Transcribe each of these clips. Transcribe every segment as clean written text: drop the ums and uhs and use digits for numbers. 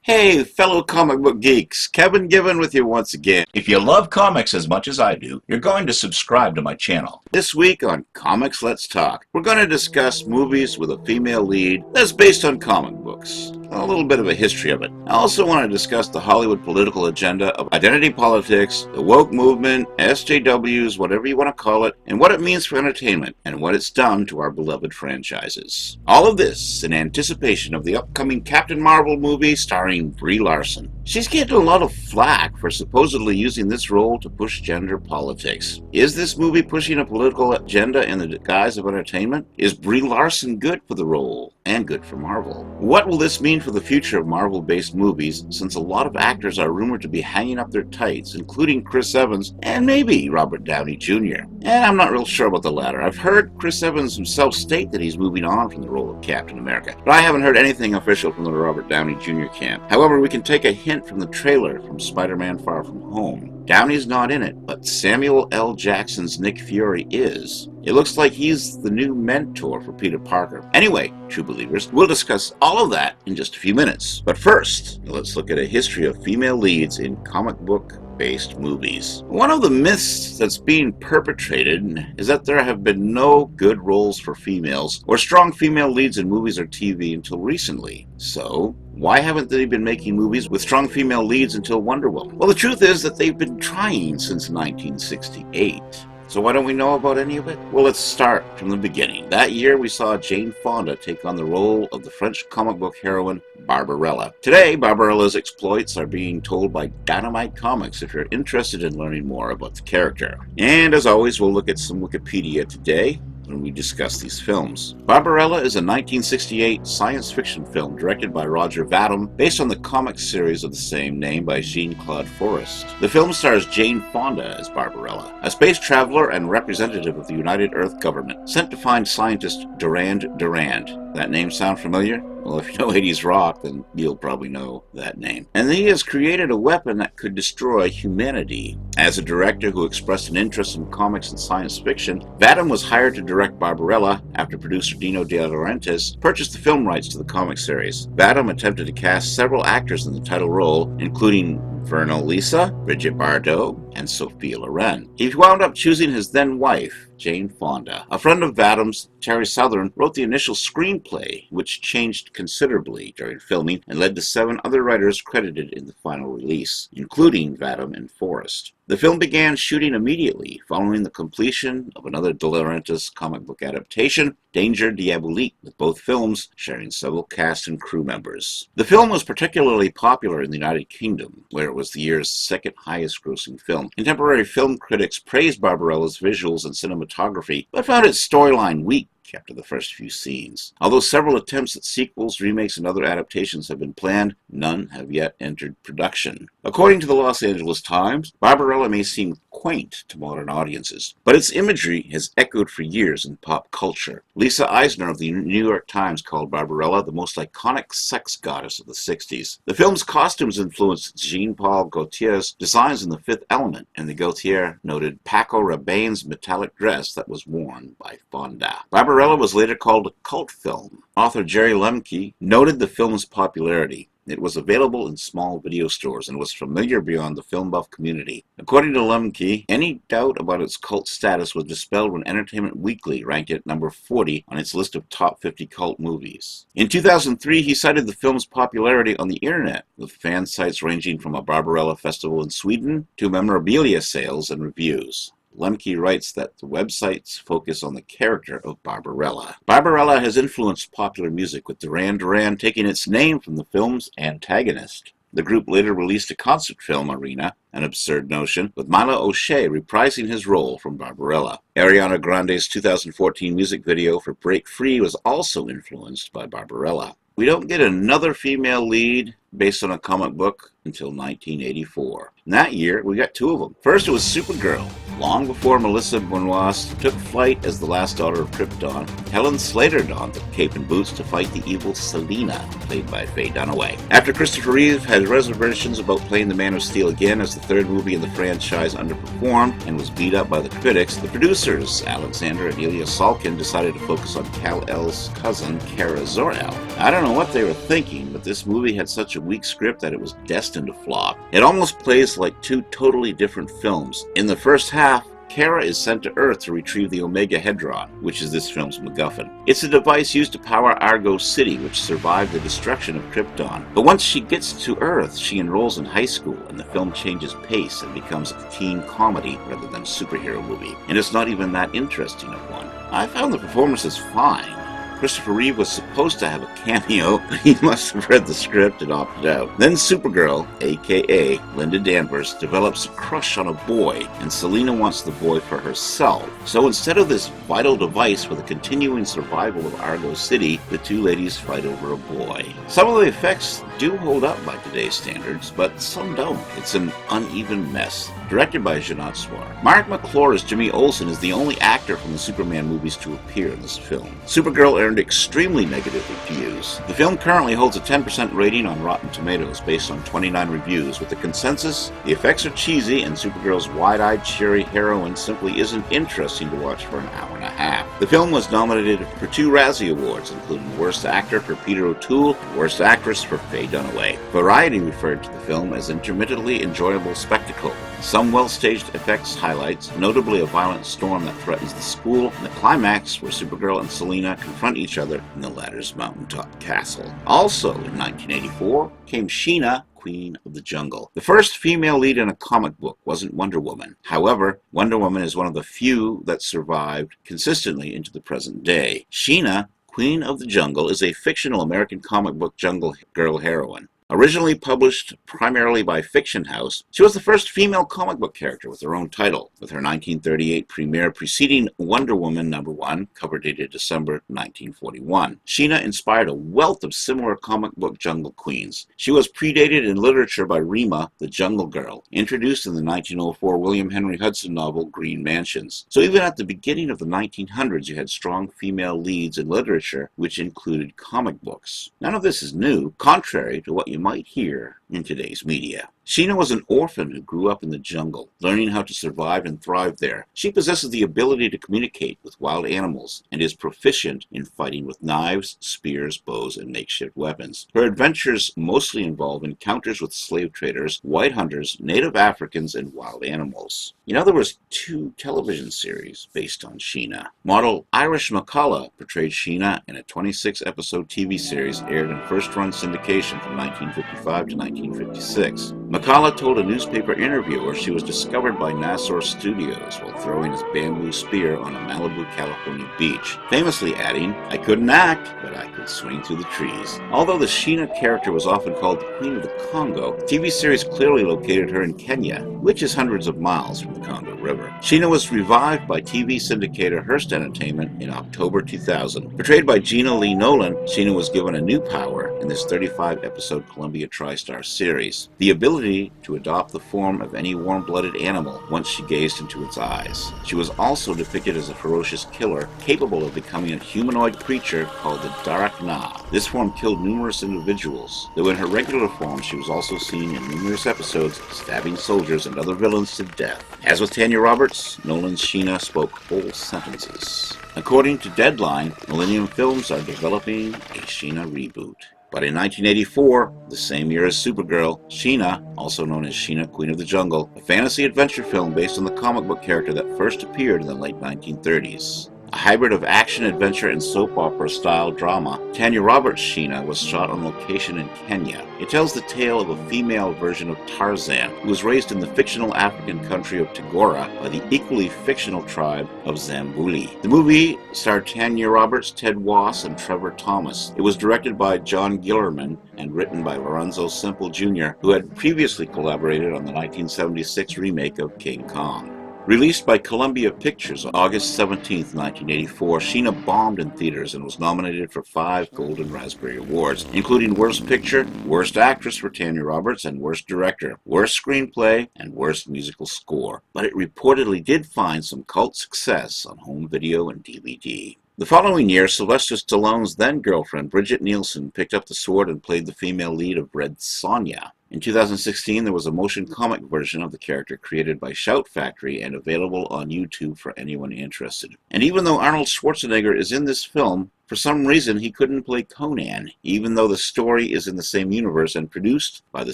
Hey, fellow comic book geeks, Kevin Given with you once again. If you love comics as much as I do, you're going to subscribe to my channel. This week on Comics Let's Talk, we're going to discuss movies with a female lead that's based on comic books. A little bit of a history of it. I also want to discuss the Hollywood political agenda of identity politics, the woke movement, SJWs, whatever you want to call it, and what it means for entertainment and what it's done to our beloved franchises. All of this in anticipation of the upcoming Captain Marvel movie starring Brie Larson. She's getting a lot of flack for supposedly using this role to push gender politics. Is this movie pushing a political agenda in the guise of entertainment? Is Brie Larson good for the role and good for Marvel? What will this mean for the future of Marvel-based movies, since a lot of actors are rumored to be hanging up their tights, including Chris Evans and maybe Robert Downey Jr. And I'm not real sure about the latter. I've heard Chris Evans himself state that he's moving on from the role of Captain America, but I haven't heard anything official from the Robert Downey Jr. camp. However, we can take a hint from the trailer from Spider-Man Far From Home. Downey's not in it, but Samuel L. Jackson's Nick Fury is. It looks like he's the new mentor for Peter Parker. Anyway, true believers, we'll discuss all of that in just a few minutes. But first, let's look at a history of female leads in comic book-based movies. One of the myths that's being perpetrated is that there have been no good roles for females or strong female leads in movies or TV until recently. So, why haven't they been making movies with strong female leads until Wonder Woman? Well, the truth is that they've been trying since 1968. So why don't we know about any of it? Well, let's start from the beginning. That year, we saw Jane Fonda take on the role of the French comic book heroine, Barbarella. Today, Barbarella's exploits are being told by Dynamite Comics if you're interested in learning more about the character. And as always, we'll look at some Wikipedia today when we discuss these films. Barbarella is a 1968 science fiction film directed by Roger Vadim, based on the comic series of the same name by Jean-Claude Forest. The film stars Jane Fonda as Barbarella, a space traveler and representative of the United Earth government, sent to find scientist Durand Durand. That name sound familiar? Well, if you know 80s rock, then you'll probably know that name. And he has created a weapon that could destroy humanity. As a director who expressed an interest in comics and science fiction, Vadim was hired to direct Barbarella after producer Dino De Laurentiis purchased the film rights to the comic series. Vadim attempted to cast several actors in the title role, including Vernal Lisa, Brigitte Bardot, and Sophia Loren. He wound up choosing his then-wife, Jane Fonda. A friend of Vadim's, Terry Southern, wrote the initial screenplay, which changed considerably during filming and led to 7 other writers credited in the final release, including Vadim and Forrest. The film began shooting immediately following the completion of another De Laurentiis comic book adaptation, Danger Diabolique, with both films sharing several cast and crew members. The film was particularly popular in the United Kingdom, where it was the year's second highest grossing film. Contemporary film critics praised Barbarella's visuals and cinematography, but found its storyline weak after the first few scenes. Although several attempts at sequels, remakes, and other adaptations have been planned, none have yet entered production. According to the Los Angeles Times, Barbarella may seem quaint to modern audiences, but its imagery has echoed for years in pop culture. Lisa Eisner of the New York Times called Barbarella the most iconic sex goddess of the 60s. The film's costumes influenced Jean-Paul Gaultier's designs in The Fifth Element, and the Gaultier noted Paco Rabanne's metallic dress that was worn by Fonda. Barbarella was later called a cult film. Author Jerry Lemke noted the film's popularity. It was available in small video stores and was familiar beyond the film buff community. According to Lemke, any doubt about its cult status was dispelled when Entertainment Weekly ranked it number 40 on its list of top 50 cult movies. In 2003, he cited the film's popularity on the internet, with fan sites ranging from a Barbarella festival in Sweden to memorabilia sales and reviews. Lemke writes that the websites focus on the character of Barbarella. Barbarella has influenced popular music, with Duran Duran taking its name from the film's antagonist. The group later released a concert film, Arena, An Absurd Notion, with Mila O'Shea reprising his role from Barbarella. Ariana Grande's 2014 music video for Break Free was also influenced by Barbarella. We don't get another female lead based on a comic book until 1984. In that year, we got 2 of them. First, it was Supergirl. Long before Melissa Benoist took flight as the last daughter of Krypton, Helen Slater donned the cape and boots to fight the evil Selina, played by Faye Dunaway. After Christopher Reeve had reservations about playing the Man of Steel again as the third movie in the franchise underperformed and was beat up by the critics, the producers, Alexander and Ilya Salkin, decided to focus on Kal-El's cousin, Kara Zor-El. I don't know what they were thinking, but this movie had such a weak script that it was destined to flop. It almost plays like two totally different films. In the first half, Kara is sent to Earth to retrieve the Omega Hedron, which is this film's MacGuffin. It's a device used to power Argo City, which survived the destruction of Krypton. But once she gets to Earth, she enrolls in high school, and the film changes pace and becomes a teen comedy rather than a superhero movie. And it's not even that interesting of one. I found the performances fine. Christopher Reeve was supposed to have a cameo, but he must have read the script and opted out. Then Supergirl, aka Linda Danvers, develops a crush on a boy, and Selina wants the boy for herself. So instead of this vital device for the continuing survival of Argo City, the two ladies fight over a boy. Some of the effects do hold up by today's standards, but some don't. It's an uneven mess. Directed by Jeanette Swar. Mark McClure as Jimmy Olsen is the only actor from the Superman movies to appear in this film. Supergirl earned extremely negative reviews. The film currently holds a 10% rating on Rotten Tomatoes based on 29 reviews, with the consensus: the effects are cheesy and Supergirl's wide-eyed cheery heroine simply isn't interesting to watch for an hour and a half. The film was nominated for 2 Razzie Awards, including Worst Actor for Peter O'Toole and Worst Actress for Faye Dunaway. Variety referred to the film as intermittently enjoyable spectacle. Some well-staged effects highlights, notably a violent storm that threatens the school, and the climax where Supergirl and Selina confront each other in the latter's mountaintop castle. Also in 1984 came Sheena, Queen of the Jungle. The first female lead in a comic book wasn't Wonder Woman. However, Wonder Woman is one of the few that survived consistently into the present day. Sheena, Queen of the Jungle, is a fictional American comic book jungle girl heroine. Originally published primarily by Fiction House, she was the first female comic book character with her own title, with her 1938 premiere preceding Wonder Woman #1, cover dated December 1941. Sheena inspired a wealth of similar comic book jungle queens. She was predated in literature by Rima, the Jungle Girl, introduced in the 1904 William Henry Hudson novel Green Mansions. So even at the beginning of the 1900s, you had strong female leads in literature, which included comic books. None of this is new, contrary to what you might hear in today's media. Sheena was an orphan who grew up in the jungle, learning how to survive and thrive there. She possesses the ability to communicate with wild animals and is proficient in fighting with knives, spears, bows, and makeshift weapons. Her adventures mostly involve encounters with slave traders, white hunters, native Africans, and wild animals. You know, there was 2 television series based on Sheena. Model Irish McCullough portrayed Sheena in a 26-episode TV series aired in first-run syndication from 1955 to 1956. McCullough told a newspaper interviewer she was discovered by Nassau Studios while throwing his bamboo spear on a Malibu, California beach, famously adding, "I couldn't act, but I could swing through the trees." Although the Sheena character was often called the Queen of the Congo, the TV series clearly located her in Kenya, which is hundreds of miles from the Congo River. Sheena was revived by TV syndicator Hearst Entertainment in October 2000. Portrayed by Gina Lee Nolan, Sheena was given a new power in this 35-episode Columbia TriStar series: the ability to adopt the form of any warm-blooded animal once she gazed into its eyes. She was also depicted as a ferocious killer, capable of becoming a humanoid creature called the Darak Na. This form killed numerous individuals, though in her regular form she was also seen in numerous episodes stabbing soldiers and other villains to death. As with Tanya Roberts, Nolan's Sheena spoke whole sentences. According to Deadline, Millennium Films are developing a Sheena reboot. But in 1984, the same year as Supergirl, Sheena, also known as Sheena, Queen of the Jungle, a fantasy adventure film based on the comic book character that first appeared in the late 1930s. A hybrid of action, adventure, and soap opera style drama, Tanya Roberts' Sheena was shot on location in Kenya. It tells the tale of a female version of Tarzan, who was raised in the fictional African country of Tigora by the equally fictional tribe of Zambuli. The movie starred Tanya Roberts, Ted Wass, and Trevor Thomas. It was directed by John Gillerman and written by Lorenzo Simple Jr., who had previously collaborated on the 1976 remake of King Kong. Released by Columbia Pictures on August 17, 1984, Sheena bombed in theaters and was nominated for 5 Golden Raspberry Awards, including Worst Picture, Worst Actress for Tanya Roberts, and Worst Director, Worst Screenplay, and Worst Musical Score. But it reportedly did find some cult success on home video and DVD. The following year, Sylvester Stallone's then-girlfriend, Bridget Nielsen, picked up the sword and played the female lead of Red Sonja. In 2016, there was a motion comic version of the character created by Shout Factory and available on YouTube for anyone interested. And even though Arnold Schwarzenegger is in this film, for some reason he couldn't play Conan, even though the story is in the same universe and produced by the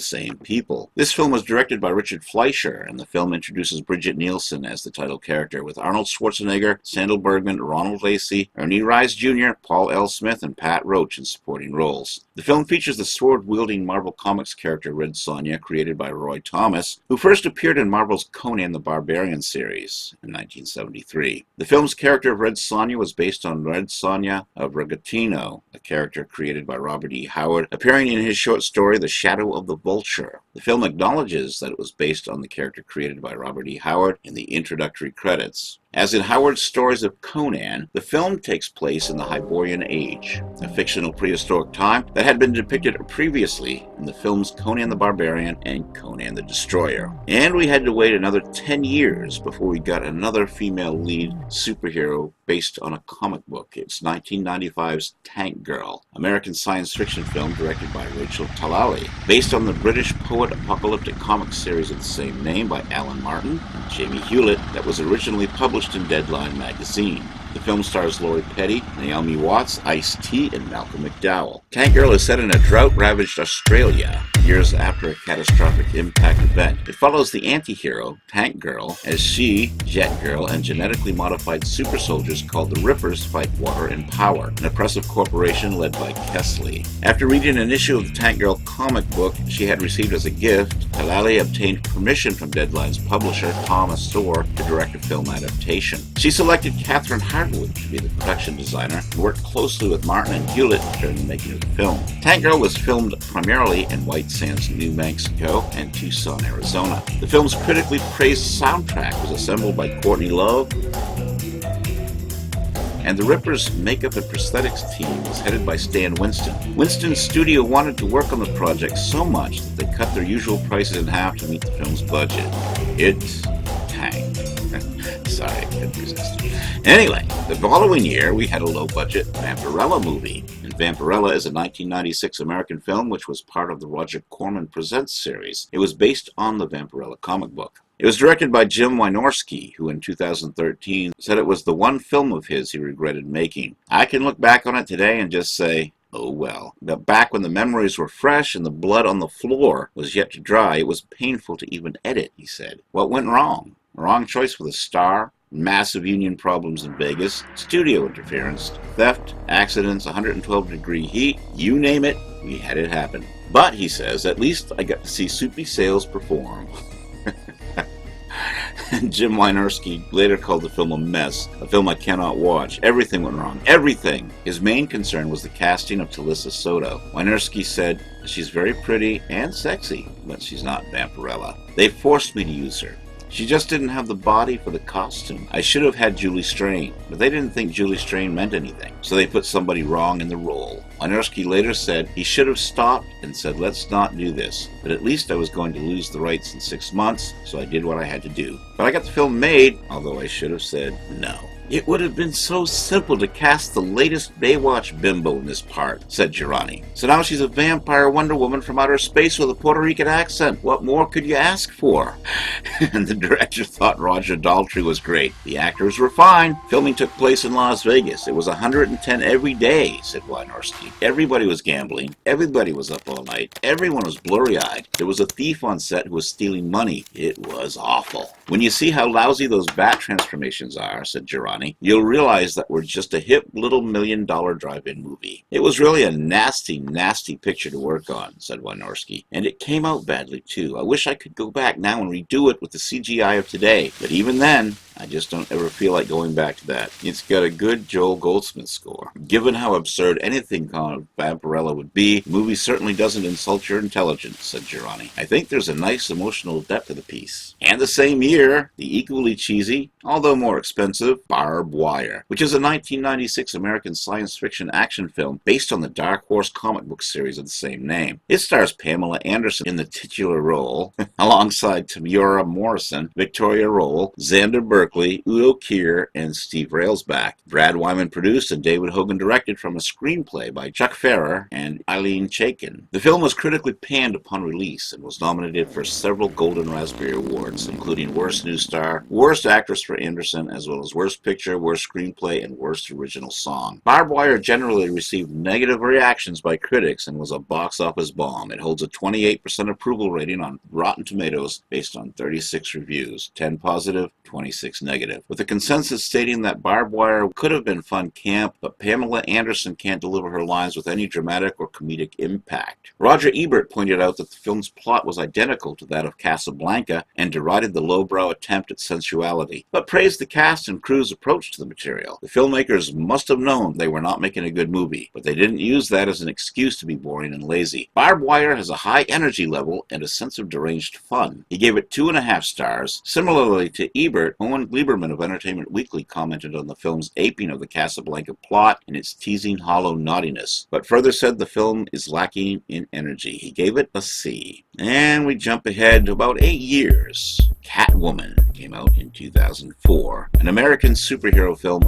same people. This film was directed by Richard Fleischer, and the film introduces Bridget Nielsen as the title character, with Arnold Schwarzenegger, Sandal Bergman, Ronald Lacey, Ernie Reyes Jr., Paul L. Smith, and Pat Roach in supporting roles. The film features the sword-wielding Marvel Comics character Red Sonja, created by Roy Thomas, who first appeared in Marvel's Conan the Barbarian series in 1973. The film's character of Red Sonja was based on Red Sonja of Ragatino, a character created by Robert E. Howard, appearing in his short story The Shadow of the Vulture. The film acknowledges that it was based on the character created by Robert E. Howard in the introductory credits. As in Howard's stories of Conan, the film takes place in the Hyborian Age, a fictional prehistoric time that had been depicted previously in the films Conan the Barbarian and Conan the Destroyer. And we had to wait another 10 years before we got another female lead superhero based on a comic book. It's 1995's Tank Girl, American science fiction film directed by Rachel Talalay, based on the British poet-apocalyptic comic series of the same name by Alan Martin and Jamie Hewlett that was originally published in Deadline magazine. The film stars Lori Petty, Naomi Watts, Ice-T, and Malcolm McDowell. Tank Girl is set in a drought-ravaged Australia, years after a catastrophic impact event. It follows the anti-hero, Tank Girl, as she, Jet Girl, and genetically modified super soldiers called the Rippers fight water and power, an oppressive corporation led by Kesley. After reading an issue of the Tank Girl comic book she had received as a gift, Talalay obtained permission from Deadline's publisher, Thomas Soar, to direct a film adaptation. She selected Catherine Hardwood to be the production designer and worked closely with Martin and Hewlett during the making of the film. Tank Girl was filmed primarily in White Sands, New Mexico, and Tucson, Arizona. The film's critically praised soundtrack was assembled by Courtney Love, and the Rippers' makeup and prosthetics team was headed by Stan Winston. Winston's studio wanted to work on the project so much that they cut their usual prices in half to meet the film's budget. It tanked. Sorry, I couldn't resist. Anyway, the following year we had a low-budget Vampirella movie. And Vampirella is a 1996 American film which was part of the Roger Corman Presents series. It was based on the Vampirella comic book. It was directed by Jim Wynorski, who in 2013 said it was the one film of his he regretted making. I can look back on it today and just say, oh well. But back when the memories were fresh and the blood on the floor was yet to dry, it was painful to even edit, he said. What went wrong? Wrong choice with a star? Massive union problems in Vegas, studio interference, theft, accidents, 112-degree heat, you name it, we had it happen. But, he says, at least I got to see Soupy Sales perform. Jim Wynorski later called the film a mess, a film I cannot watch. Everything went wrong. Everything! His main concern was the casting of Talissa Soto. Wynorski said, she's very pretty and sexy, but she's not Vampirella. They forced me to use her. She just didn't have the body for the costume. I should have had Julie Strain, but they didn't think Julie Strain meant anything, so they put somebody wrong in the role. Wynorski later said he should have stopped and said, let's not do this. But at least I was going to lose the rights in 6 months, so I did what I had to do. But I got the film made, although I should have said no. It would have been so simple to cast the latest Baywatch bimbo in this part, said Girani. So now she's a vampire Wonder Woman from outer space with a Puerto Rican accent. What more could you ask for? And the director thought Roger Daltrey was great. The actors were fine. Filming took place in Las Vegas. It was 110 every day, said Wynorski. Everybody was gambling. Everybody was up all night. Everyone was blurry-eyed. There was a thief on set who was stealing money. It was awful. When you see how lousy those bat transformations are, said Girani, Girani, you'll realize that we're just a hip little $1 million drive-in movie. It was really a nasty, nasty picture to work on, said Wynorski. And it came out badly, too. I wish I could go back now and redo it with the CGI of today. But even then, I just don't ever feel like going back to that. It's got a good Joel Goldsmith score. Given how absurd anything called Vampirella would be, the movie certainly doesn't insult your intelligence, said Girani. I think there's a nice emotional depth to the piece. And the same year, the equally cheesy, although more expensive, Barbed Wire, which is a 1996 American science fiction action film based on the Dark Horse comic book series of the same name. It stars Pamela Anderson in the titular role, alongside Tamura Morrison, Victoria Roll, Xander Berkeley, Udo Kier, and Steve Railsback. Brad Wyman produced and David Hogan directed from a screenplay by Chuck Ferrer and Eileen Chaikin. The film was critically panned upon release and was nominated for several Golden Raspberry Awards, including Worst New Star, Worst Actress for Anderson, as well as Worst Picture, Worst Screenplay, and Worst Original Song. Barbed Wire generally received negative reactions by critics and was a box office bomb. It holds a 28% approval rating on Rotten Tomatoes based on 36 reviews, 10 positive, 26 negative, with the consensus stating that Barbed Wire could have been fun camp, but Pamela Anderson can't deliver her lines with any dramatic or comedic impact. Roger Ebert pointed out that the film's plot was identical to that of Casablanca and derided the lowbrow attempt at sensuality, but praised the cast and crew's approach to the material. The filmmakers must have known they were not making a good movie, but they didn't use that as an excuse to be boring and lazy. Barbed Wire has a high energy level and a sense of deranged fun. He gave it 2.5 stars. Similarly to Ebert, Owen Gleiberman of Entertainment Weekly commented on the film's aping of the Casablanca plot and its teasing hollow naughtiness, but further said the film is lacking in energy. He gave it a C. And we jump ahead to about 8 years. Catwoman came out in 2004, an American superhero film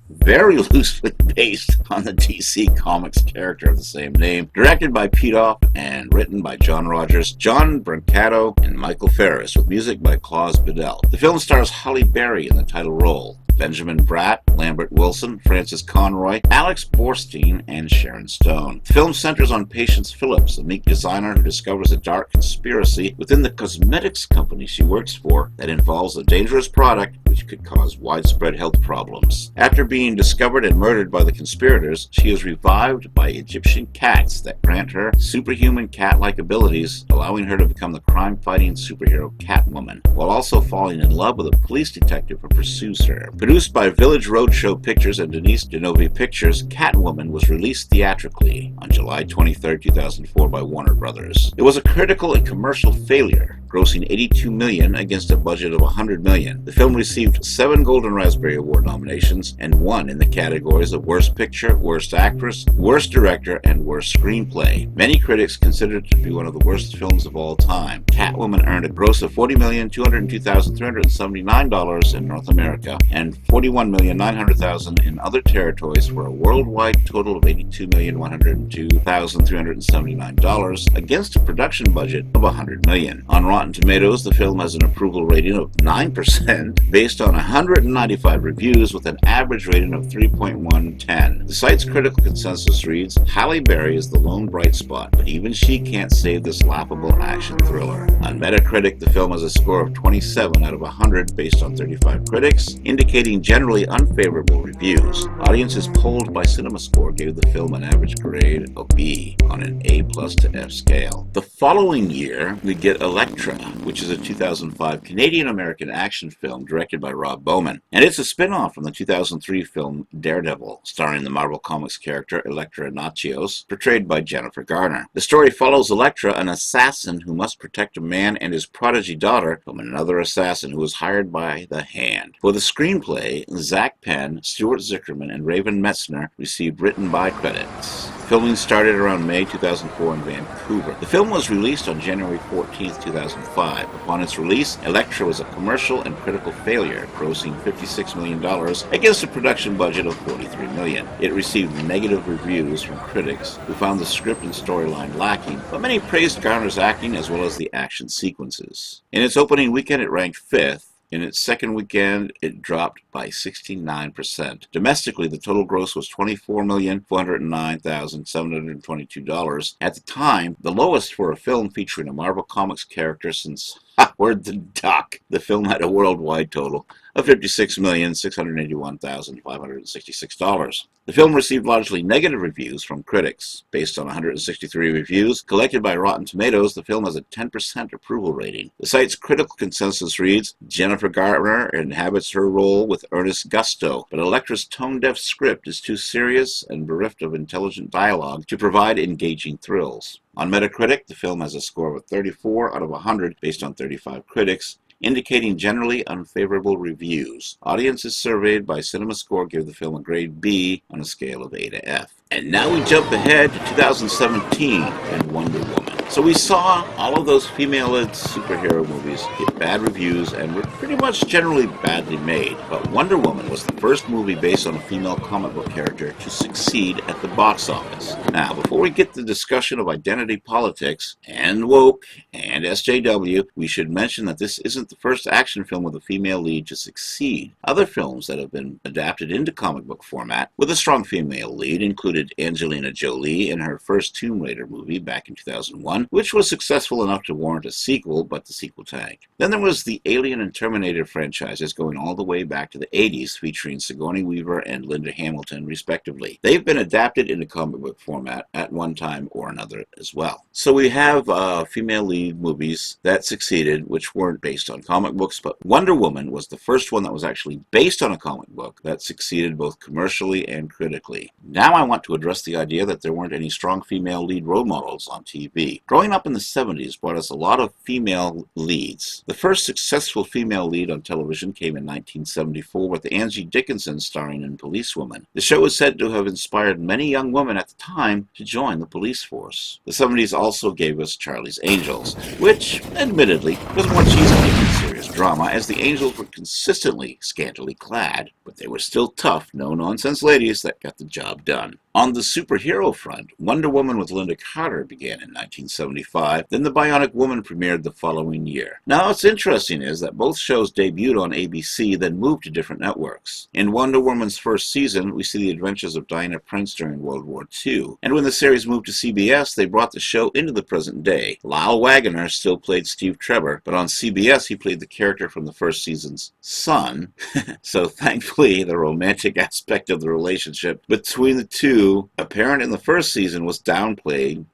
very loosely based on the DC Comics character of the same name, directed by Pete Opp and written by John Rogers, John Brancato, and Michael Ferris, with music by Claus Bedell. The film stars Halle Berry in the title role, Benjamin Bratt, Lambert Wilson, Francis Conroy, Alex Borstein, and Sharon Stone. The film centers on Patience Phillips, a meek designer who discovers a dark conspiracy within the cosmetics company she works for that involves a dangerous product which could cause widespread health problems. After being discovered and murdered by the conspirators, she is revived by Egyptian cats that grant her superhuman cat-like abilities, allowing her to become the crime-fighting superhero Catwoman, while also falling in love with a police detective who pursues her. Produced by Village Roadshow Pictures and Denise Denovi Pictures, Catwoman was released theatrically on July 23, 2004 by Warner Brothers. It was a critical and commercial failure, grossing $82 million against a budget of $100 million. The film received 7 Golden Raspberry Award nominations and 1 in the categories of Worst Picture, Worst Actress, Worst Director, and Worst Screenplay. Many critics consider it to be one of the worst films of all time. Catwoman earned a gross of $40,202,379 in North America and $41,900,000 in other territories for a worldwide total of $82,102,379 against a production budget of $100 million. On Rotten Tomatoes, the film has an approval rating of 9% based on 195 reviews with an average rating of 3.110. The site's critical consensus reads, Halle Berry is the lone bright spot, but even she can't save this laughable action thriller. On Metacritic, the film has a score of 27 out of 100 based on 35 critics, indicating generally unfavorable reviews. Audiences polled by CinemaScore gave the film an average grade of B on an A+ to F scale. The following year, we get Elektra, which is a 2005 Canadian-American action film directed by Rob Bowman, and it's a spin-off from the 2003 film Daredevil, starring the Marvel Comics character Elektra Natchios, portrayed by Jennifer Garner. The story follows Elektra, an assassin who must protect a man and his prodigy daughter from another assassin who is hired by the Hand. For the screenplay, Zach Penn, Stuart Zickerman, and Raven Metzner received written-by credits. Filming started around May 2004 in Vancouver. The film was released on January 14, 2005. Upon its release, Elektra was a commercial and critical failure, grossing $56 million against a production budget of $43 million. It received negative reviews from critics who found the script and storyline lacking, but many praised Garner's acting as well as the action sequences. In its opening weekend, it ranked 5th. In its second weekend, it dropped by 69%. Domestically, the total gross was $24,409,722. At the time, the lowest for a film featuring a Marvel Comics character since Howard the Duck. The film had a worldwide total of $56,681,566. The film received largely negative reviews from critics. Based on 163 reviews collected by Rotten Tomatoes, the film has a 10% approval rating. The site's critical consensus reads, Jennifer Garner inhabits her role with earnest gusto, but Elektra's tone-deaf script is too serious and bereft of intelligent dialogue to provide engaging thrills. On Metacritic, the film has a score of 34 out of 100 based on 35 critics, indicating generally unfavorable reviews. Audiences surveyed by CinemaScore give the film a grade B on a scale of A to F. And now we jump ahead to 2017 and Wonder Woman. So we saw all of those female-led superhero movies get bad reviews and were pretty much generally badly made. But Wonder Woman was the first movie based on a female comic book character to succeed at the box office. Now, before we get to the discussion of identity politics and woke and SJW, we should mention that this isn't the first action film with a female lead to succeed. Other films that have been adapted into comic book format with a strong female lead included Angelina Jolie in her first Tomb Raider movie back in 2001, which was successful enough to warrant a sequel, but the sequel tanked. Then there was the Alien and Terminator franchises going all the way back to the 80s, featuring Sigourney Weaver and Linda Hamilton, respectively. They've been adapted into comic book format at one time or another as well. So we have female lead movies that succeeded, which weren't based on comic books, but Wonder Woman was the first one that was actually based on a comic book that succeeded both commercially and critically. Now I want to address the idea that there weren't any strong female lead role models on TV. Growing up in the 70s brought us a lot of female leads. The first successful female lead on television came in 1974 with Angie Dickinson starring in Policewoman. The show is said to have inspired many young women at the time to join the police force. The 70s also gave us Charlie's Angels, which, admittedly, was more cheesy than serious drama, as the Angels were consistently scantily clad, but they were still tough, no-nonsense ladies that got the job done. On the superhero front, Wonder Woman with Linda Carter began in 1975, then The Bionic Woman premiered the following year. Now, what's interesting is that both shows debuted on ABC, then moved to different networks. In Wonder Woman's first season, we see the adventures of Diana Prince during World War II, and when the series moved to CBS, they brought the show into the present day. Lyle Waggoner still played Steve Trevor, but on CBS he played the character from the first season's son, so thankfully the romantic aspect of the relationship between the two, apparent in the first season, was downplayed,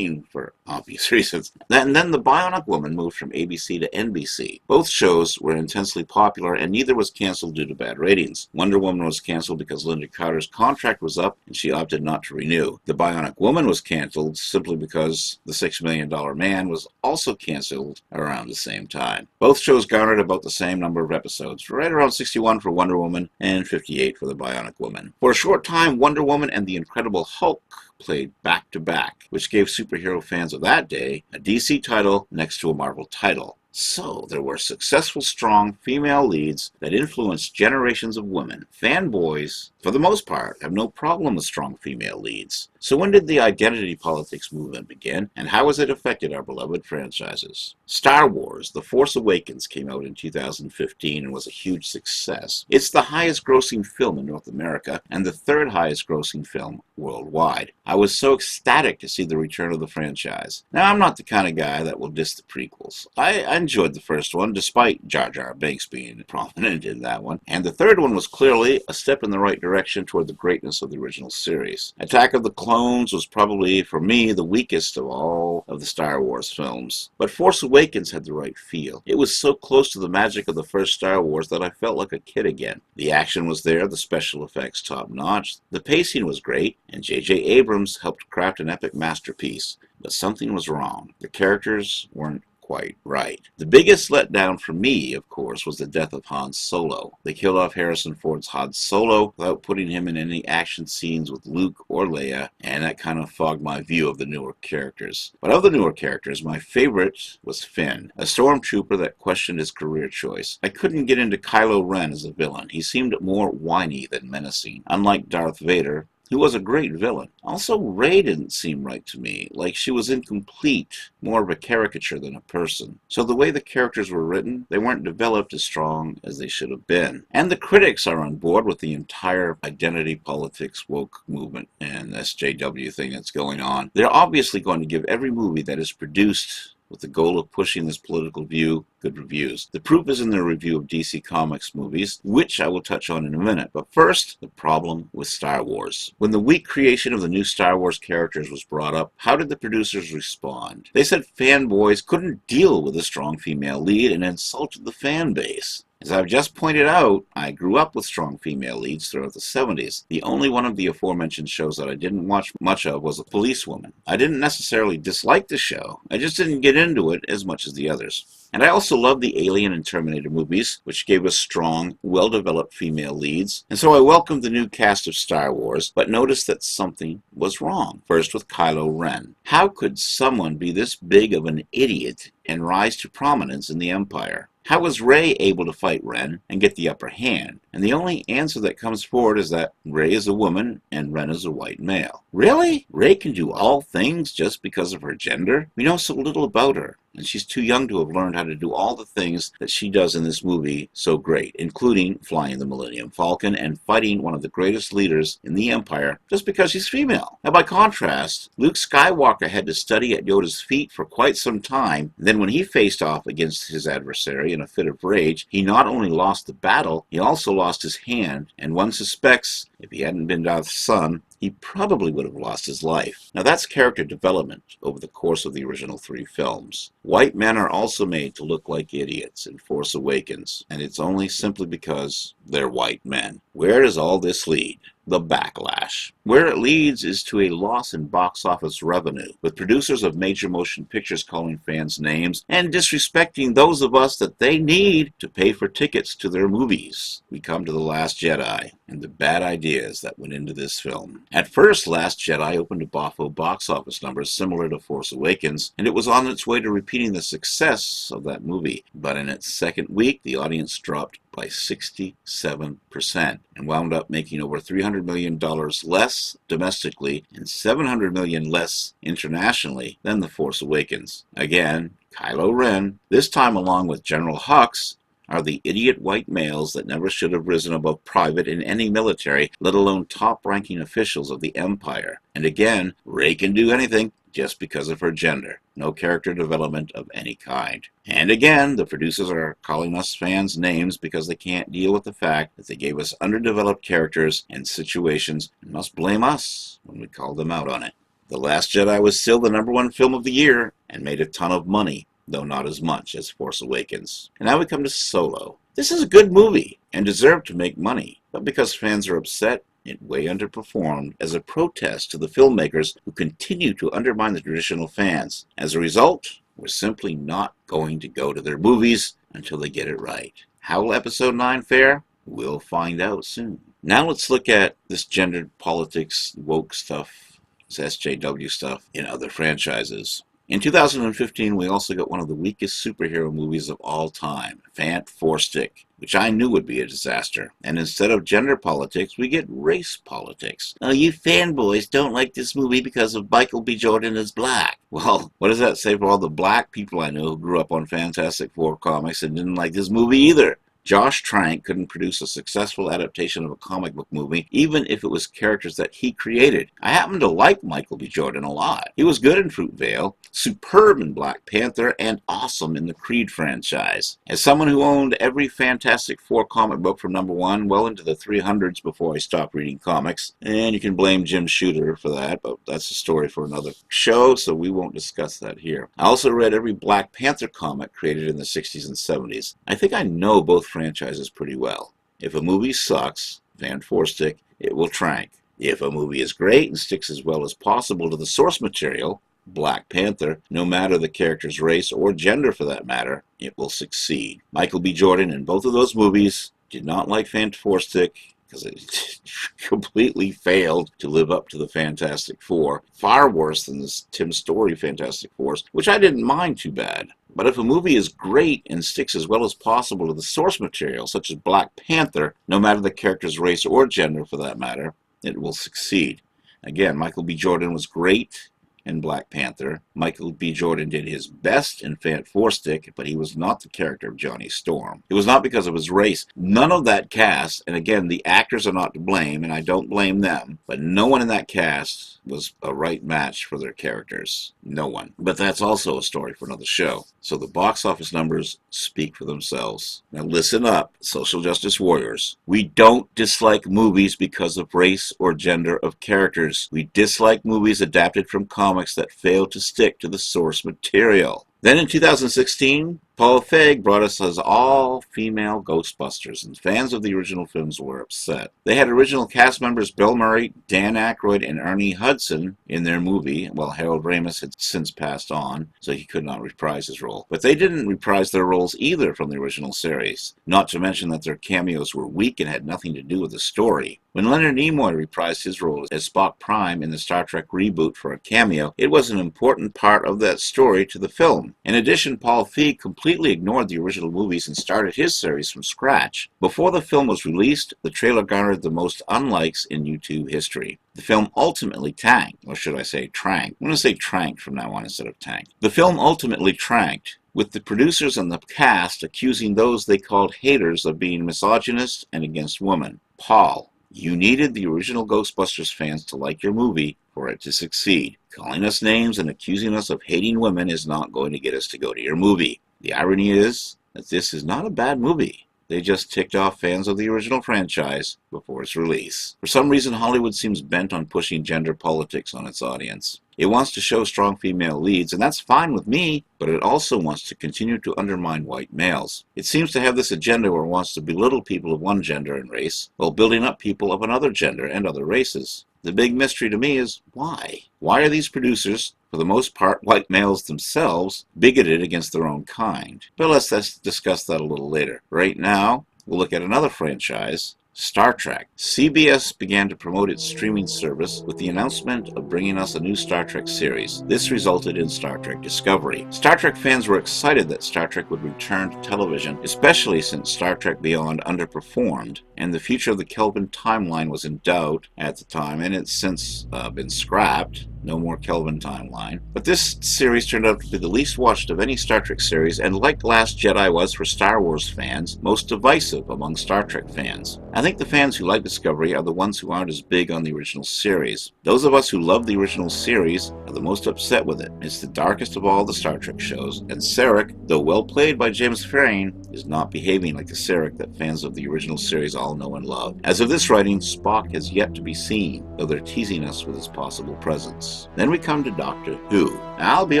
for obvious reasons. And then The Bionic Woman moved from ABC to NBC. Both shows were intensely popular, and neither was canceled due to bad ratings. Wonder Woman was canceled because Linda Carter's contract was up, and she opted not to renew. The Bionic Woman was canceled simply because The $6 Million Man was also canceled around the same time. Both shows garnered about the same number of episodes, right around 61 for Wonder Woman and 58 for The Bionic Woman. For a short time, Wonder Woman and The Incredible Hulk played back-to-back, which gave superhero fans of that day a DC title next to a Marvel title. So there were successful, strong female leads that influenced generations of women. Fanboys, for the most part, have no problem with strong female leads. So when did the identity politics movement begin, and how has it affected our beloved franchises? Star Wars: The Force Awakens came out in 2015 and was a huge success. It's the highest-grossing film in North America and the third highest-grossing film worldwide. I was so ecstatic to see the return of the franchise. Now, I'm not the kind of guy that will diss the prequels. I enjoyed the first one, despite Jar Jar Binks being prominent in that one. And the third one was clearly a step in the right direction toward the greatness of the original series. Attack of the Clones was probably, for me, the weakest of all of the Star Wars films. But Force Awakens had the right feel. It was so close to the magic of the first Star Wars that I felt like a kid again. The action was there, the special effects top-notch, the pacing was great, and J.J. Abrams helped craft an epic masterpiece. But something was wrong. The characters weren't quite right. The biggest letdown for me, of course, was the death of Han Solo. They killed off Harrison Ford's Han Solo without putting him in any action scenes with Luke or Leia, and that kind of fogged my view of the newer characters. But of the newer characters, my favorite was Finn, a stormtrooper that questioned his career choice. I couldn't get into Kylo Ren as a villain. He seemed more whiny than menacing. Unlike Darth Vader, who was a great villain. Also, Rey didn't seem right to me, like she was incomplete, more of a caricature than a person. So the way the characters were written, they weren't developed as strong as they should have been. And the critics are on board with the entire identity politics woke movement and SJW thing that's going on. They're obviously going to give every movie that is produced with the goal of pushing this political view, good reviews. The proof is in their review of DC Comics movies, which I will touch on in a minute. But first, the problem with Star Wars. When the weak creation of the new Star Wars characters was brought up, how did the producers respond? They said fanboys couldn't deal with a strong female lead and insulted the fan base. As I've just pointed out, I grew up with strong female leads throughout the 70s. The only one of the aforementioned shows that I didn't watch much of was A Policewoman. I didn't necessarily dislike the show, I just didn't get into it as much as the others. And I also loved the Alien and Terminator movies, which gave us strong, well-developed female leads. And so I welcomed the new cast of Star Wars, but noticed that something was wrong. First with Kylo Ren. How could someone be this big of an idiot and rise to prominence in the Empire? How was Rey able to fight Ren and get the upper hand? And the only answer that comes forward is that Rey is a woman and Ren is a white male. Really? Rey can do all things just because of her gender? We know so little about her, and she's too young to have learned how to do all the things that she does in this movie so great, including flying the Millennium Falcon and fighting one of the greatest leaders in the Empire just because she's female. Now, by contrast, Luke Skywalker had to study at Yoda's feet for quite some time. Then when he faced off against his adversary in a fit of rage, he not only lost the battle, he also lost his hand, and one suspects, if he hadn't been Darth's son, he probably would have lost his life. Now that's character development over the course of the original 3 films. White men are also made to look like idiots in Force Awakens, and it's only simply because they're white men. Where does all this lead? The backlash. Where it leads is to a loss in box office revenue, with producers of major motion pictures calling fans names and disrespecting those of us that they need to pay for tickets to their movies. We come to The Last Jedi and the bad ideas that went into this film. At first, Last Jedi opened to boffo box office numbers similar to Force Awakens, and it was on its way to repeating the success of that movie. But in its second week, the audience dropped by 67% and wound up making over $300 million less domestically and $700 million less internationally than The Force Awakens. Again, Kylo Ren, this time along with General Hux, are the idiot white males that never should have risen above private in any military, let alone top-ranking officials of the Empire. And again, Rey can do anything just because of her gender. No character development of any kind. And again, the producers are calling us fans names because they can't deal with the fact that they gave us underdeveloped characters and situations and must blame us when we call them out on it. The Last Jedi was still the #1 film of the year and made a ton of money, though not as much as Force Awakens. And now we come to Solo. This is a good movie and deserved to make money, but because fans are upset, it way underperformed as a protest to the filmmakers who continue to undermine the traditional fans. As a result, we're simply not going to go to their movies until they get it right. How will Episode 9 fare? We'll find out soon. Now let's look at this gendered politics, woke stuff, this SJW stuff in other franchises. In 2015, we also got one of the weakest superhero movies of all time, Fant4stic, which I knew would be a disaster. And instead of gender politics, we get race politics. Oh, you fanboys don't like this movie because of Michael B. Jordan is black. Well, what does that say for all the black people I know who grew up on Fantastic Four comics and didn't like this movie either? Josh Trank couldn't produce a successful adaptation of a comic book movie, even if it was characters that he created. I happen to like Michael B. Jordan a lot. He was good in Fruitvale, superb in Black Panther, and awesome in the Creed franchise. As someone who owned every Fantastic Four comic book from #1 well into the 300s before I stopped reading comics, and you can blame Jim Shooter for that, but that's a story for another show, so we won't discuss that here. I also read every Black Panther comic created in the 60s and 70s. I think I know both franchises pretty well. If a movie sucks, Fant4stic, it will Trank. If a movie is great and sticks as well as possible to the source material, Black Panther, no matter the character's race or gender for that matter, it will succeed. Michael B. Jordan in both of those movies did not like Fant4stic because it completely failed to live up to the Fantastic Four. Far worse than this Tim Story Fantastic Four, which I didn't mind too bad. But if a movie is great and sticks as well as possible to the source material, such as Black Panther, no matter the character's race or gender for that matter, it will succeed. Again, Michael B. Jordan was great in Black Panther. Michael B. Jordan did his best in Four Stick, but he was not the character of Johnny Storm. It was not because of his race. None of that cast, and again, the actors are not to blame, and I don't blame them, but no one in that cast was a right match for their characters. No one. But that's also a story for another show. So the box office numbers speak for themselves. Now listen up, social justice warriors. We don't dislike movies because of race or gender of characters. We dislike movies adapted from comics that fail to stick to the source material. Then in 2016, Paul Feig brought us his all-female Ghostbusters, and fans of the original films were upset. They had original cast members Bill Murray, Dan Aykroyd, and Ernie Hudson in their movie, while Harold Ramis had since passed on, so he could not reprise his role. But they didn't reprise their roles either from the original series, not to mention that their cameos were weak and had nothing to do with the story. When Leonard Nimoy reprised his role as Spock Prime in the Star Trek reboot for a cameo, it was an important part of that story to the film. In addition, Paul Feig completely ignored the original movies and started his series from scratch. Before the film was released, the trailer garnered the most unlikes in YouTube history. The film ultimately tanked, or should I say tranked. I'm going to say tranked from now on instead of tanked. The film ultimately tranked, with the producers and the cast accusing those they called haters of being misogynist and against women. Paul, you needed the original Ghostbusters fans to like your movie for it to succeed. Calling us names and accusing us of hating women is not going to get us to go to your movie. The irony is that this is not a bad movie. They just ticked off fans of the original franchise before its release. For some reason, Hollywood seems bent on pushing gender politics on its audience. It wants to show strong female leads, and that's fine with me, but it also wants to continue to undermine white males. It seems to have this agenda where it wants to belittle people of one gender and race, while building up people of another gender and other races. The big mystery to me is why? Why are these producers, for the most part white males themselves, bigoted against their own kind? But let's discuss that a little later. Right now, we'll look at another franchise, Star Trek. CBS began to promote its streaming service with the announcement of bringing us a new Star Trek series. This resulted in Star Trek Discovery. Star Trek fans were excited that Star Trek would return to television, especially since Star Trek Beyond underperformed, and the future of the Kelvin timeline was in doubt at the time, and it's since been scrapped. No more Kelvin timeline. But this series turned out to be the least watched of any Star Trek series, and like Last Jedi was for Star Wars fans, most divisive among Star Trek fans. I think the fans who like Discovery are the ones who aren't as big on the original series. Those of us who love the original series are the most upset with it. It's the darkest of all the Star Trek shows, and Sarek, though well played by James Frayne, is not behaving like the Sarek that fans of the original series all know and love. As of this writing, Spock has yet to be seen, though they're teasing us with his possible presence. Then we come to Doctor Who. Now, I'll be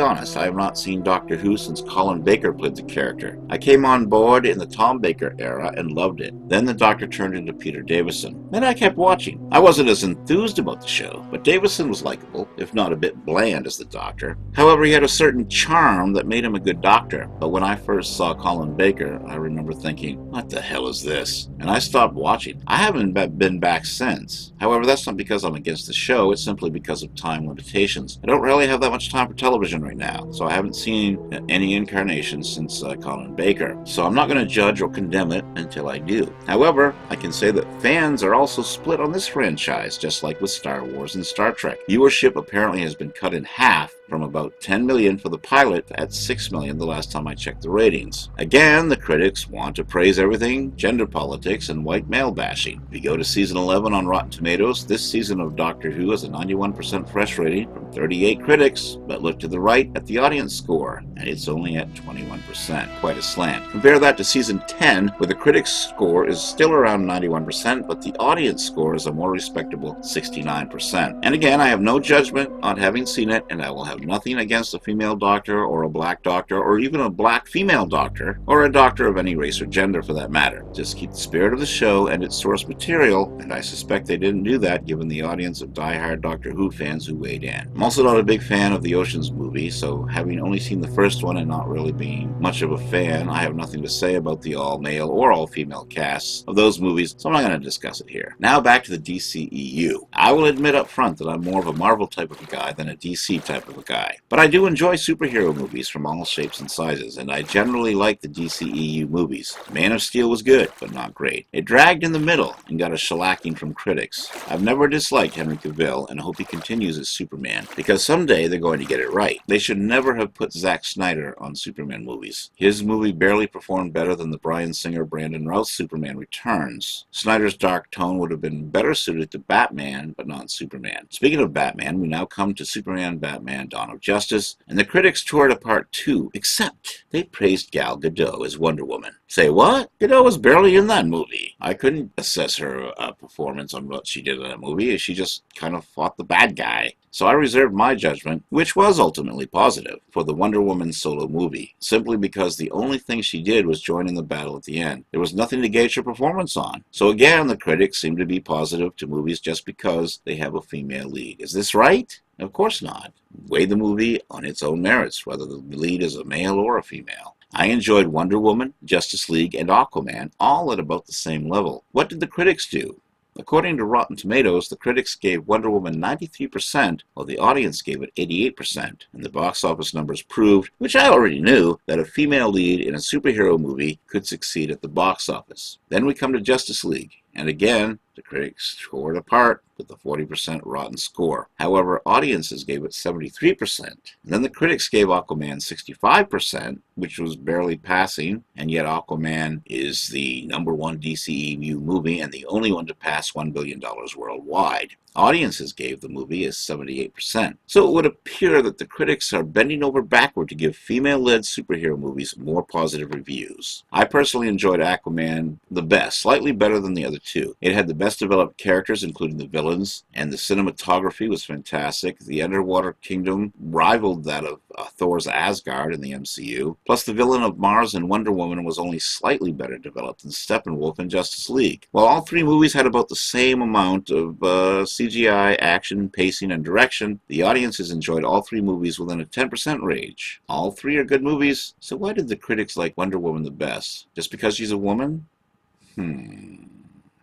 honest, I have not seen Doctor Who since Colin Baker played the character. I came on board in the Tom Baker era and loved it. Then the Doctor turned into Peter Davison. Then I kept watching. I wasn't as enthused about the show, but Davison was likable, if not a bit bland as the Doctor. However, he had a certain charm that made him a good Doctor. But when I first saw Colin Baker, I remember thinking, what the hell is this? And I stopped watching. I haven't been back since. However, that's not because I'm against the show, it's simply because of time limitations. I don't really have that much time for television right now, so I haven't seen any incarnations since Colin Baker. So I'm not going to judge or condemn it until I do. However, I can say that fans are also split on this franchise, just like with Star Wars and Star Trek. Viewership apparently has been cut in half, from about 10 million for the pilot at 6 million the last time I checked the ratings. Again, the critics want to praise everything, gender politics, and white male bashing. If you go to season 11 on Rotten Tomatoes, this season of Doctor Who has a 91% fresh rating from 38 critics, but look to the right at the audience score, and it's only at 21%. Quite a slant. Compare that to season 10, where the critics' score is still around 91%, but the audience score is a more respectable 69%. And again, I have no judgment on having seen it, and I will have nothing against a female doctor or a black doctor or even a black female doctor or a doctor of any race or gender for that matter. Just keep the spirit of the show and its source material, and I suspect they didn't do that given the audience of die-hard Doctor Who fans who weighed in. I'm also not a big fan of the Oceans movie, so having only seen the first one and not really being much of a fan, I have nothing to say about the all-male or all-female casts of those movies, so I'm not going to discuss it here. Now back to the DCEU. I will admit up front that I'm more of a Marvel type of a guy than a DC type of a guy. But I do enjoy superhero movies from all shapes and sizes, and I generally like the DCEU movies. Man of Steel was good, but not great. It dragged in the middle and got a shellacking from critics. I've never disliked Henry Cavill, and I hope he continues as Superman, because someday they're going to get it right. They should never have put Zack Snyder on Superman movies. His movie barely performed better than the Bryan Singer, Brandon Routh Superman Returns. Snyder's dark tone would have been better suited to Batman, but not Superman. Speaking of Batman, we now come to Superman Batman Dawn of Justice, and the critics tore it apart too, except they praised Gal Gadot as Wonder Woman. Say what? Gadot was barely in that movie. I couldn't assess her performance on what she did in that movie. She just kind of fought the bad guy. So I reserved my judgment, which was ultimately positive, for the Wonder Woman solo movie, simply because the only thing she did was join in the battle at the end. There was nothing to gauge her performance on. So again, the critics seem to be positive to movies just because they have a female lead. Is this right? Of course not. Weigh the movie on its own merits, whether the lead is a male or a female. I enjoyed Wonder Woman, Justice League, and Aquaman, all at about the same level. What did the critics do? According to Rotten Tomatoes, the critics gave Wonder Woman 93%, while the audience gave it 88%. And the box office numbers proved, which I already knew, that a female lead in a superhero movie could succeed at the box office. Then we come to Justice League, and again, the critics tore it apart with a 40% rotten score. However, audiences gave it 73%. And then the critics gave Aquaman 65%, which was barely passing, and yet Aquaman is the #1 DCEU movie and the only one to pass $1 billion worldwide. Audiences gave the movie a 78%. So it would appear that the critics are bending over backward to give female-led superhero movies more positive reviews. I personally enjoyed Aquaman the best, slightly better than the other two. It had the best developed characters, including the villains, and the cinematography was fantastic. The underwater kingdom rivaled that of Thor's Asgard in the MCU. Plus, the villain of Mars and Wonder Woman was only slightly better developed than Steppenwolf and Justice League. While all three movies had about the same amount of CGI, action, pacing, and direction, the audiences enjoyed all three movies within a 10% range. All three are good movies, so why did the critics like Wonder Woman the best? Just because she's a woman?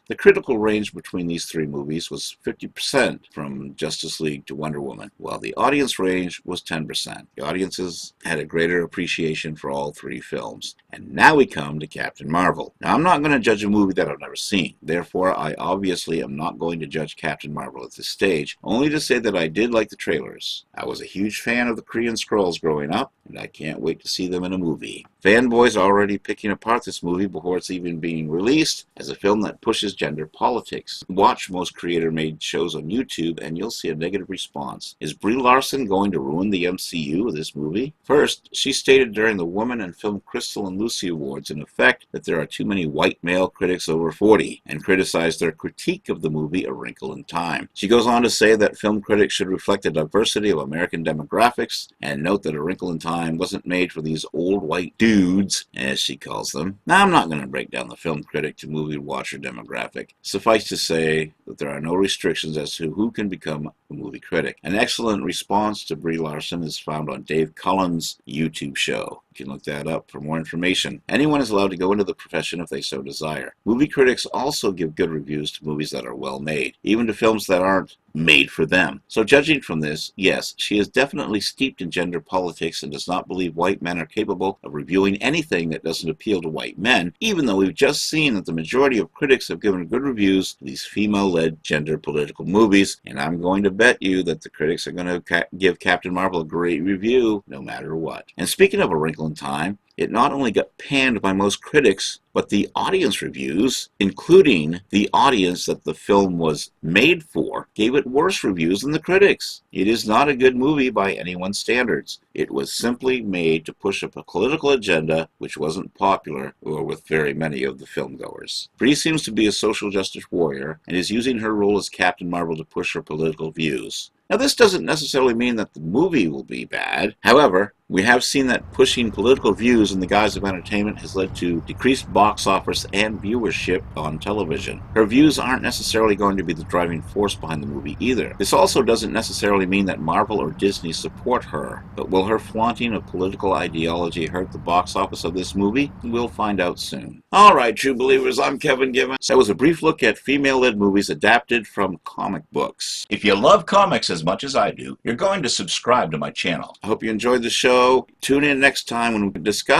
The critical range between these three movies was 50% from Justice League to Wonder Woman, while the audience range was 10%. The audiences had a greater appreciation for all three films. And now we come to Captain Marvel. Now, I'm not going to judge a movie that I've never seen. Therefore, I obviously am not going to judge Captain Marvel at this stage, only to say that I did like the trailers. I was a huge fan of the Korean Skrulls growing up, and I can't wait to see them in a movie. Fanboys are already picking apart this movie before it's even being released as a film that pushes gender politics. Watch most creator-made shows on YouTube and you'll see a negative response. Is Brie Larson going to ruin the MCU with this movie? First, she stated during the Woman in Film Crystal and Lucy Awards, in effect, that there are too many white male critics over 40, and criticized their critique of the movie A Wrinkle in Time. She goes on to say that film critics should reflect the diversity of American demographics, and note that A Wrinkle in Time wasn't made for these old white dudes, as she calls them. Now, I'm not going to break down the film critic to movie watcher demographic. Suffice to say that there are no restrictions as to who can become a movie critic. An excellent response to Brie Larson is found on Dave Cullen's YouTube show. You can look that up for more information. Anyone is allowed to go into the profession if they so desire. Movie critics also give good reviews to movies that are well made, even to films that aren't made for them. So judging from this, yes, she is definitely steeped in gender politics and does not believe white men are capable of reviewing anything that doesn't appeal to white men, even though we've just seen that the majority of critics have given good reviews to these female-led gender political movies, and I'm going to bet you that the critics are going to give Captain Marvel a great review no matter what. And speaking of A Wrinkle in Time, it not only got panned by most critics, but the audience reviews, including the audience that the film was made for, gave it worse reviews than the critics. It is not a good movie by anyone's standards. It was simply made to push up a political agenda which wasn't popular or with very many of the filmgoers. Brie seems to be a social justice warrior and is using her role as Captain Marvel to push her political views. Now, this doesn't necessarily mean that the movie will be bad. However, we have seen that pushing political views news in the guise of entertainment has led to decreased box office and viewership on television. Her views aren't necessarily going to be the driving force behind the movie either. This also doesn't necessarily mean that Marvel or Disney support her, but will her flaunting of political ideology hurt the box office of this movie? We'll find out soon. Alright, true believers, I'm Kevin Givens. That was a brief look at female-led movies adapted from comic books. If you love comics as much as I do, you're going to subscribe to my channel. I hope you enjoyed the show. Tune in next time when we discuss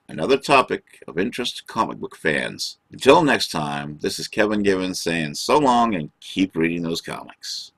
another topic of interest to comic book fans. Until next time, this is Kevin Givens saying so long and keep reading those comics.